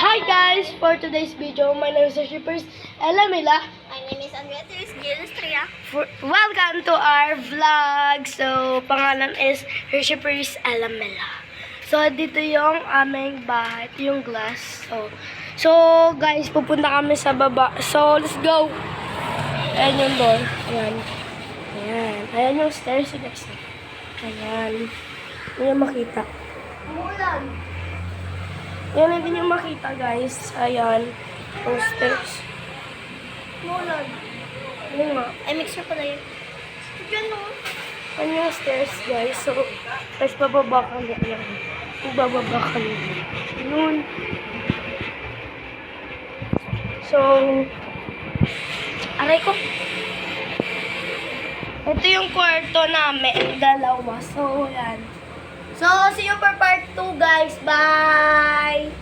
Hi guys! For today's video, my name is Shippers Elamila. My name is Andrea Gilestria. Welcome to our vlog. So, pangalan is Shippers Elamila. So, dito yung aming bahay. Ito yung glass. So, guys, pupunta kami sa baba. So, let's go! Ayan yung door. Ayan. Ayan. Ayan yung stairs, guys. Ayan. Hindi yung makita. Umulan. Yan hindi nyo makita, guys. Ayan. Yung stairs. Umulan. Yun nga. Ay, mixer pala yun. Yan o. Yan yung stairs, guys. So, guys, bababa kami. Ayan. Bababa kami. Yun. So, aray ko. Ito yung kwarto namin. Dalawa. So, yan. So, see you for part 2, guys. Bye!